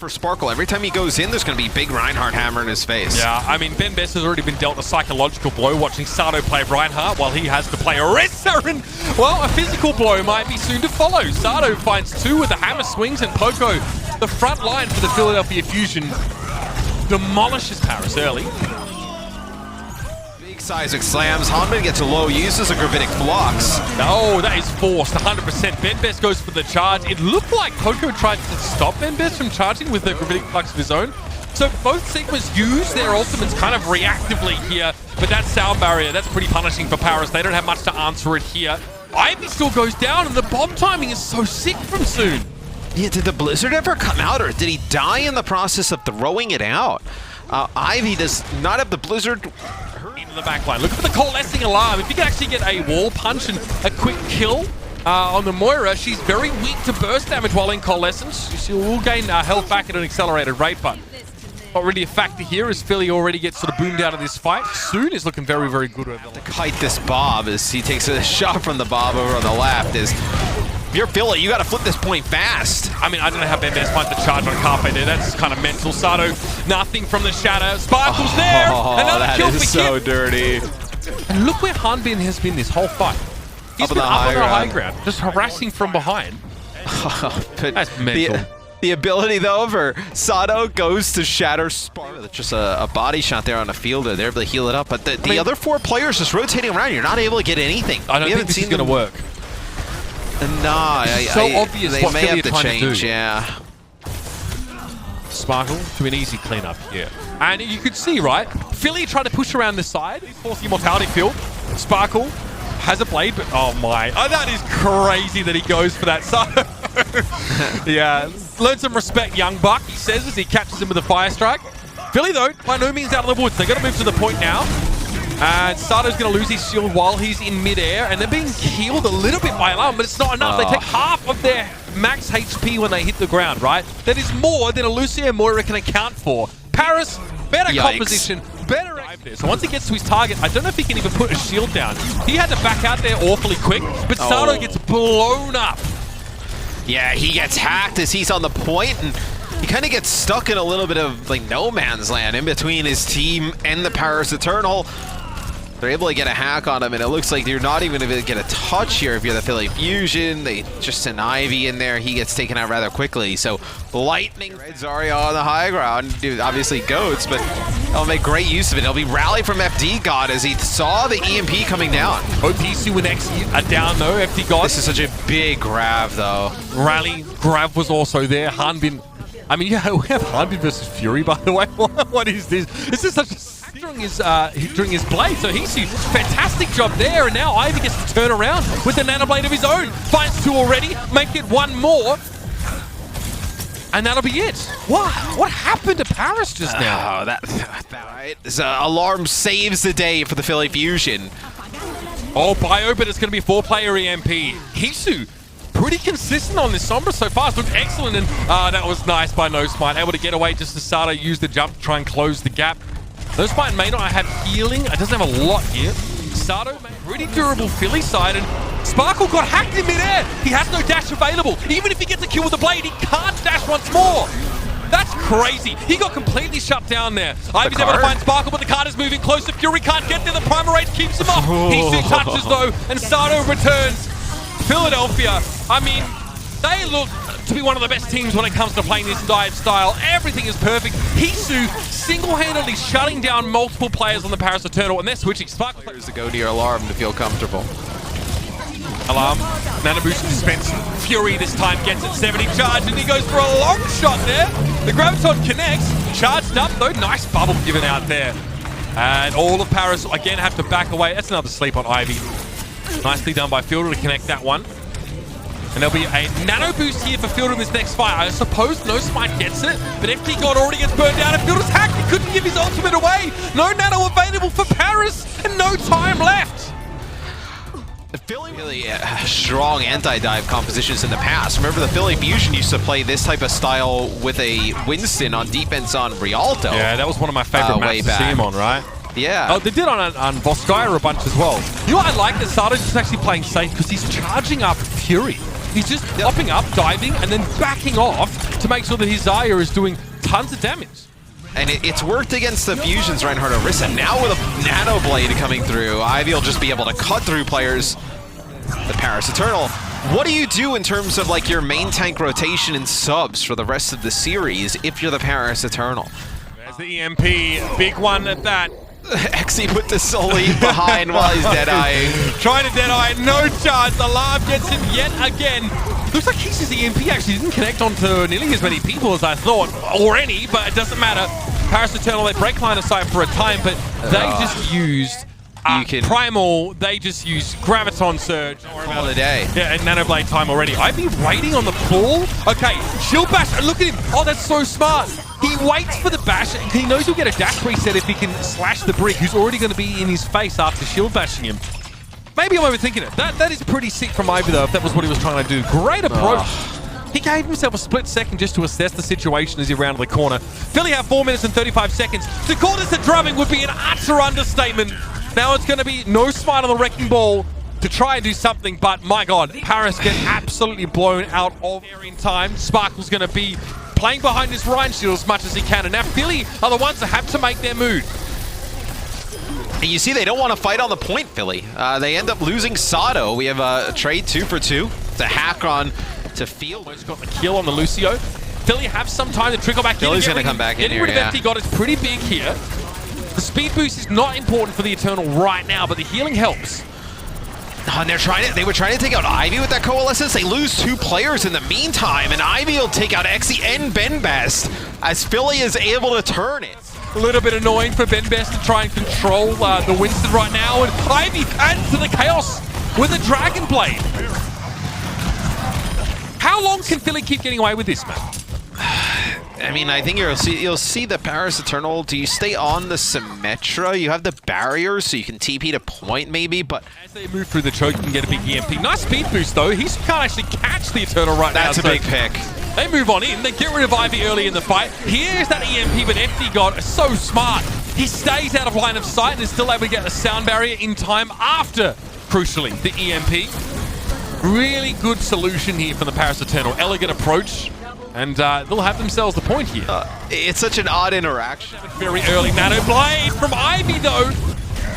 for Sparkle. Every time he goes in, there's going to be big Reinhardt hammer in his face. Yeah, I mean, Ben Best has already been dealt a psychological blow watching Sato play Reinhardt while he has to play Orisa. And, well, a physical blow might be soon to follow. Sato finds 2 with the hammer swings, and Poco, the front line for the Philadelphia Fusion, demolishes Paris early. Seismic slams. Hanbin gets a low, uses a gravitic blocks. No, that is forced, 100%. Ben Best goes for the charge. It looked like Poco tried to stop Ben Best from charging with the gravitic flux of his own. So both Sigmas use their ultimates kind of reactively here, but that sound barrier, that's pretty punishing for Paris. They don't have much to answer it here. Ivy still goes down, and the bomb timing is so sick from Soon. Yeah, did the Blizzard ever come out, or did he die in the process of throwing it out? Ivy does not have the Blizzard into the back line. Look for the coalescing alarm. If you can actually get a wall punch and a quick kill on the Moira, she's very weak to burst damage while in coalescence. She will gain health back at an accelerated rate, but not really a factor here as Philly already gets sort of boomed out of this fight. Soon is looking very, very good. To kite this Bob as he takes a shot from the Bob over on the left. If you're Philly, you got to flip this point fast. I mean, I don't know how Ben Best finds the charge on Carpe there. That's kind of mental. Sato, nothing from the shadow. Sparkle's there. Another kill for That is so dirty. And look where Hanbin has been this whole fight. He's been up on the high ground, just harassing from behind. That's mental. The ability, though, for Sato goes to shatter Spark. Just a body shot there on a fielder. They're able to heal it up. But the other 4 players just rotating around. You're not able to get anything. I don't think this is going to work. Nah, so obvious they what may Philly have to are trying change, to do. yeah. Sparkle to an easy cleanup here. And you could see, right? Philly tried to push around the side. He's forcing Immortality field. Sparkle has a blade, but oh my. Oh, that is crazy that he goes for that. So, yeah. Learn some respect, young buck, he says as he catches him with a fire strike. Philly, though, by no means out of the woods. They're going to move to the point now. And Sato's going to lose his shield while he's in midair, and they're being healed a little bit by Alarm, but it's not enough. They take half of their max HP when they hit the ground, right? That is more than a Lucia Moira can account for. Paris, better composition, better there. So once he gets to his target, I don't know if he can even put a shield down. He had to back out there awfully quick, but Sato gets blown up. Yeah, he gets hacked as he's on the point, and he kind of gets stuck in a little bit of like no man's land in between his team and the Paris Eternal. They're able to get a hack on him, and it looks like you're not even able to get a touch here if you're the Philly Fusion. They just send Ivy in there. He gets taken out rather quickly. So Lightning, Red Zarya on the high ground. Dude, obviously goats, but they'll make great use of it. He'll be rallied from FD God as he saw the EMP coming down. Opisu and X are down though, FD God. This is such a big grab though. Rally, grab was also there. Hanbin, I mean, yeah, we have Hanbin versus Fury, by the way. What is this? This is such a during his blade, so he's a fantastic job there, and now Ivy gets to turn around with the nano blade of his own. Finds 2 already, make it 1 more, and that'll be it. What happened to Paris just now? Right. Alarm saves the day for the Philly Fusion. Oh, Bio, but it's going to be a 4-player EMP. Hisu, pretty consistent on this Sombra so far. It's looked excellent, and that was nice by No Smite. Able to get away just as Sato used the jump to try and close the gap. No Smite may not have healing. It doesn't have a lot here. Sato, pretty durable Philly side, and Sparkle got hacked in midair. He has no dash available. Even if he gets a kill with the blade, he can't dash once more. That's crazy. He got completely shut down there. Ivy's able to find Sparkle, but the card is moving closer. Fury can't get there. The Primal Rage keeps him up. He soon touches though, and Sato returns. Philadelphia, I mean, they look to be one of the best teams when it comes to playing this dive style. Everything is perfect. Hisu single-handedly shutting down multiple players on the Paris Eternal, and they're switching. Sparkle Players to go near Alarm to feel comfortable. Alarm, Nano Boost dispensed. Fury this time gets it 70 charge, and he goes for a long shot there. The Graviton connects, charged up though. Nice bubble given out there. And all of Paris again have to back away. That's another sleep on Ivy. Nicely done by Fielder to connect that one. And there'll be a nano boost here for Fielder in this next fight. I suppose No Smite gets it, but FD God already gets burned down, and Fielder's hacked. He couldn't give his ultimate away. No nano available for Paris, and no time left. Philly really strong anti-dive compositions in the past. Remember the Philly Fusion used to play this type of style with a Winston on defense on Rialto. Yeah, that was one of my favorite maps to see him on, right? Yeah. Oh, they did on Voskaya a bunch as well. You know what I like that Sato's just actually playing safe because he's charging up Fury. He's just popping up, diving, and then backing off to make sure that his Zarya is doing tons of damage. And it's worked against the fusions, Reinhardt Orisa. Now with a Nano Blade coming through, Ivy will just be able to cut through players. The Paris Eternal. What do you do in terms of like your main tank rotation and subs for the rest of the series if you're the Paris Eternal? There's the EMP, big one at that. Xe put the Sully behind while he's dead-eyeing. Trying to dead-eye, no chance. Alarm gets him yet again. Looks like Xe's EMP actually didn't connect onto nearly as many people as I thought, or any, but it doesn't matter. Paris Eternal, they break line of sight for a time, but they just used Primal, they just used Graviton Surge. All the day. Yeah, and Nanoblade time already. I'd be waiting on the pull. Okay, Shield Bash, look at him. Oh, that's so smart. He waits for the bash. He knows he'll get a dash reset if he can slash the brick, who's already going to be in his face after shield bashing him. Maybe I'm overthinking it. That is pretty sick from Ivy, though, if that was what he was trying to do. Great approach. He gave himself a split second just to assess the situation as he rounded the corner. Philly have 4 minutes and 35 seconds. To call this a drubbing would be an utter understatement. Now it's going to be no smite on the Wrecking Ball to try and do something, but my God, Paris get absolutely blown out of air in time. Sparkle's going to be playing behind his Rhine shield as much as he can, and now Philly are the ones that have to make their move. And you see they don't want to fight on the point, Philly. They end up losing Sato. We have a trade 2 for 2. It's a hack on to Field. He's got the kill on the Lucio. Philly have some time to trickle back in. Philly's going to come back in here, Getting rid of FT God is pretty big here. The speed boost is not important for the Eternal right now, but the healing helps. And they were trying to take out Ivy with that Coalescence. They lose 2 players in the meantime, and Ivy will take out Xe and Benbest as Philly is able to turn it. A little bit annoying for Benbest to try and control the Winston right now, and Ivy adds to the chaos with a Dragon Blade. How long can Philly keep getting away with this, man? I mean, I think you'll see the Paris Eternal. Do you stay on the Symmetra? You have the barrier, so you can TP to point maybe, but as they move through the choke, you can get a big EMP. Nice speed boost, though. He can't actually catch the Eternal right now. That's a big pick. They move on in. They get rid of Ivy early in the fight. Here's that EMP, but FD God is so smart. He stays out of line of sight and is still able to get the sound barrier in time after, crucially, the EMP. Really good solution here from the Paris Eternal. Elegant approach. And they'll have themselves the point here. It's such an odd interaction. Very early Nano Blade from Ivy, though.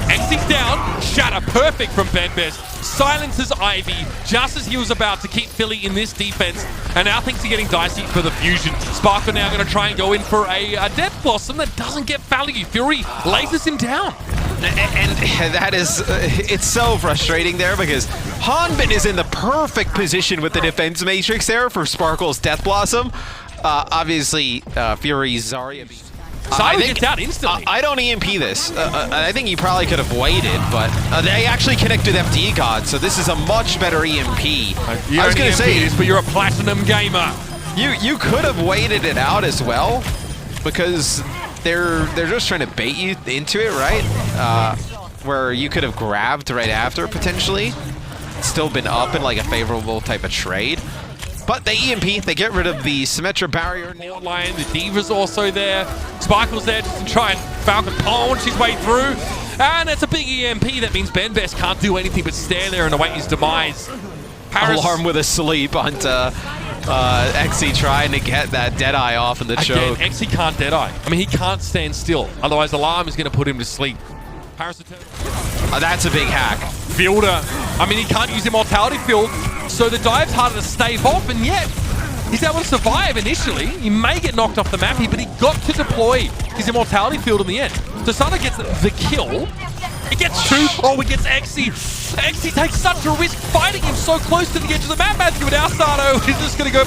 X's down. Shatter perfect from Benbest. Silences Ivy just as he was about to keep Philly in this defense. And now things are getting dicey for the Fusion. Spark are now going to try and go in for a Death Blossom that doesn't get value. Fury lasers him down. And that is, it's so frustrating there because Hanbin is in the perfect position with the defense matrix there for Sparkle's Death Blossom. Obviously, Fury's Zarya. Zarya gets out instantly. I don't EMP this. I think he probably could have waited, but they actually connect with FD God, so this is a much better EMP. I was going to say this, but you're a platinum gamer. You could have waited it out as well, because they're just trying to bait you into it, right? Where you could have grabbed right after, potentially. Still been up in like a favorable type of trade. But they EMP, they get rid of the Symmetra barrier. Line, the Diva's also there. Sparkle's there just to try and Falcon punch his way through. And it's a big EMP. That means Benbest can't do anything but stand there and await his demise. Paris, Alarm with a sleep onto Xe trying to get that Deadeye off in the choke. Again, Xe can't Deadeye. I mean, he can't stand still. Otherwise, Alarm is going to put him to sleep. Paris that's a big hack. Fielder. I mean, he can't use Immortality Field, so the dive's harder to stave off, and yet he's able to survive initially. He may get knocked off the map here, but he got to deploy his Immortality Field in the end. So Sana gets the kill. He gets 2. Oh, he gets Xe. Xe takes such a risk fighting him so close to the edge of the map, Matthew, and now Sato is just going to go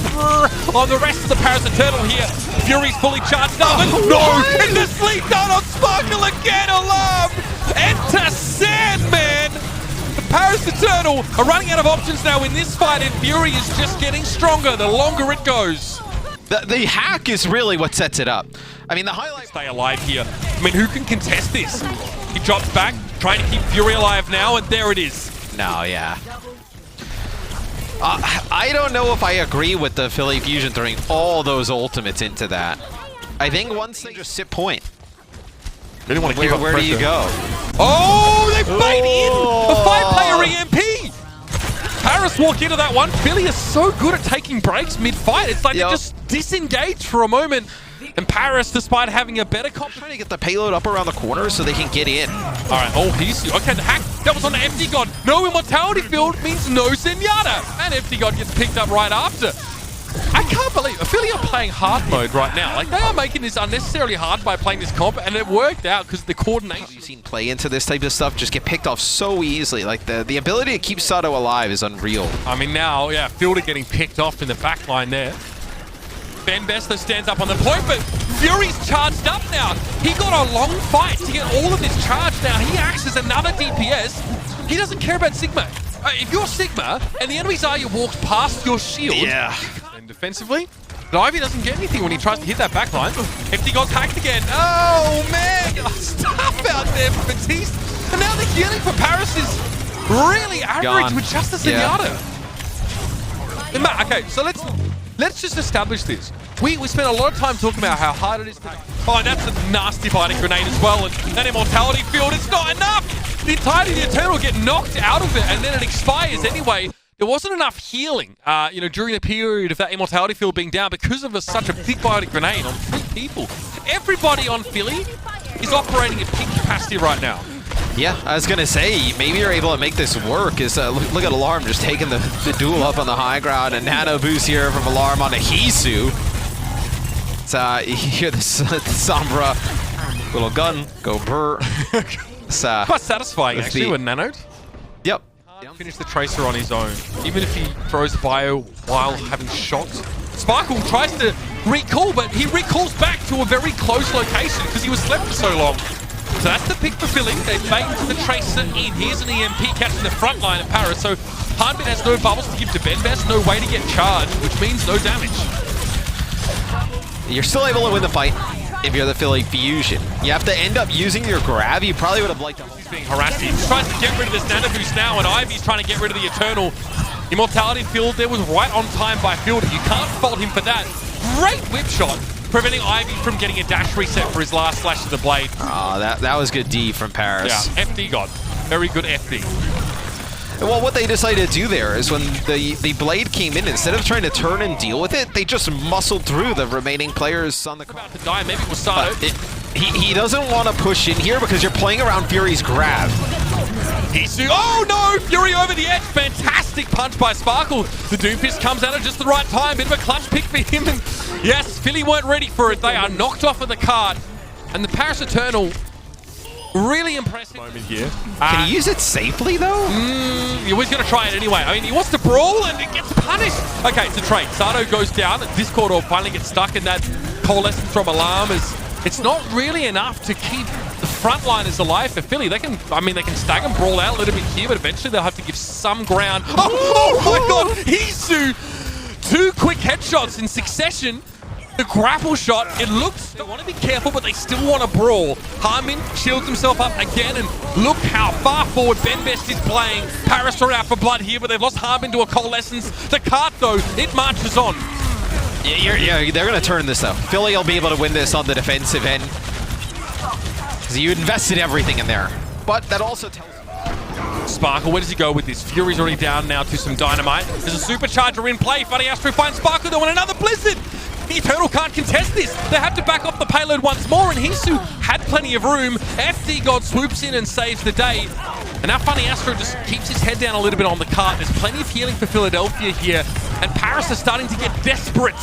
on the rest of the Paris Eternal here. Fury's fully charged up, and no! It's a sleep down on Sparkle again, Alarm! Enter Sandman! The Paris Eternal are running out of options now in this fight, and Fury is just getting stronger the longer it goes. The hack is really what sets it up. I mean, the highlight... Stay alive here. I mean, who can contest this? He drops back, trying to keep Fury alive now, and there it is. No, yeah. I don't know if I agree with the Philly Fusion throwing all those ultimates into that. I think once they just sit point. Really want to keep up where do you go? Oh, they bait in a 5-player EMP! Paris walk into that one. Philly is so good at taking breaks mid-fight. It's like they just disengage for a moment. And Paris, despite having a better comp, trying to get the payload up around the corner so they can get in. All right, he's okay. The hack that was on the FD God. No immortality field means no Zenyatta, and FD God gets picked up right after. I can't believe Philly are playing hard mode right now. Like, they are making this unnecessarily hard by playing this comp, and it worked out because the coordination. You've seen play into this type of stuff just get picked off so easily. Like, the ability to keep Sato alive is unreal. I mean, now, yeah, Fielder getting picked off in the back line there. Ben Bester stands up on the point, but Fury's charged up now. He got a long fight to get all of this charge now. He acts as another DPS. He doesn't care about Sigma. If you're Sigma and the enemy Zarya walks past your shield, and defensively, Ivy doesn't get anything when he tries to hit that backline. FD got hacked again. Oh man, stuff out there for Batiste. And now the healing for Paris is really average with just a Zenyatta. Okay, so let's just establish this. We spent a lot of time talking about how hard it is to... Oh, and that's a nasty biting grenade as well. And that immortality field, it's not enough! The entirety of the Eternal get knocked out of it, and then it expires anyway. There wasn't enough healing, during the period of that immortality field being down because of such a big biting grenade on 3 people. Everybody on Philly is operating at peak capacity right now. Yeah, I was going to say, maybe you're able to make this work. Look at Alarm just taking the duel up on the high ground, and nano boost here from Alarm on a Hisu. You hear the Sombra, little gun, go burr. Quite satisfying, actually, with nanoed. Yep. Finish the Tracer on his own, even if he throws a bio while having shot. Sparkle tries to recall, but he recalls back to a very close location because he was slept for so long. So that's the pick for Philly. They bait into the Tracer in. Here's an EMP catching the front line of Paris. So Hanbin has no bubbles to give to Benbest, no way to get charged, which means no damage. You're still able to win the fight if you're the Philly Fusion. You have to end up using your grab. You probably would have liked to. He's being harassed. He tries to get rid of this nano boost now, and Ivy's trying to get rid of the Eternal. Immortality field there was right on time by Fielder. You can't fault him for that. Great whip shot, preventing Ivy from getting a dash reset for his last slash of the blade. Oh, that was good D from Paris. Yeah, FD God. Very good FD. Well, what they decided to do there is when the blade came in, instead of trying to turn and deal with it, they just muscled through the remaining players on the court. About to die, maybe it was Sato. He doesn't want to push in here because you're playing around Fury's grab. Oh no! Fury over the edge. Fantastic punch by Sparkle. The Doomfist comes out at just the right time. Bit of a clutch pick for him. And yes, Philly weren't ready for it. They are knocked off of the cart. And the Paris Eternal, really impressive moment here. Can he use it safely though? He was going to try it anyway. I mean, he wants to brawl and it gets punished. Okay, it's a trade. Sato goes down. Discord or finally gets stuck in that coalescence from Alarm. It's not really enough to keep the frontliners alive for Philly. They can stag and brawl out a little bit here, but eventually they'll have to give some ground. Oh my god! Hisu! 2 quick headshots in succession. The grapple shot, it looks, they want to be careful, but they still want to brawl. Harmin shields himself up again, and look how far forward Benbest is playing. Paris are out for blood here, but they've lost Harmin to a coalescence. The cart, though, it marches on. Yeah, they're going to turn this, though. Philly will be able to win this on the defensive end. Because you invested everything in there. But that also tells you... Sparkle, where does he go with this? Fury's already down now to some dynamite. There's a supercharger in play. Funny Astro finds Sparkle, though, and another Blizzard! The Eternal can't contest this. They have to back off the payload once more, and Hisu had plenty of room. FD God swoops in and saves the day. And now Funny Astro just keeps his head down a little bit on the cart. There's plenty of healing for Philadelphia here, and Paris are starting to get desperate.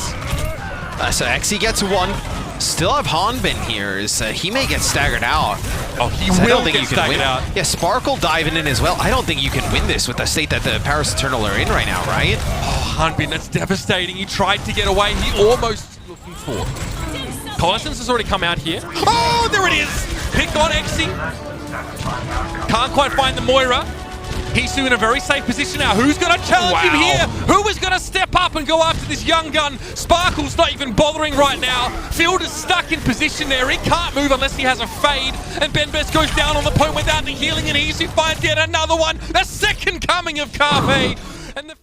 So Xe gets 1. Still have Hanbin here. He may get staggered out. Oh, he will get staggered out. Yeah, Sparkle diving in as well. I don't think you can win this with the state that the Paris Eternal are in right now, right? Oh, Hanbin, that's devastating. He tried to get away. He almost looking for. Coalescence has already come out here. Oh, there it is! Pick on Xe. Can't quite find the Moira. Hisu in a very safe position now. Who's going to challenge him here? Who is going to step up and go after this young gun? Sparkle's not even bothering right now. Field is stuck in position there. He can't move unless he has a fade. And Benbest goes down on the point without the healing, and Hisu finds yet another one. The second coming of Carpe. And the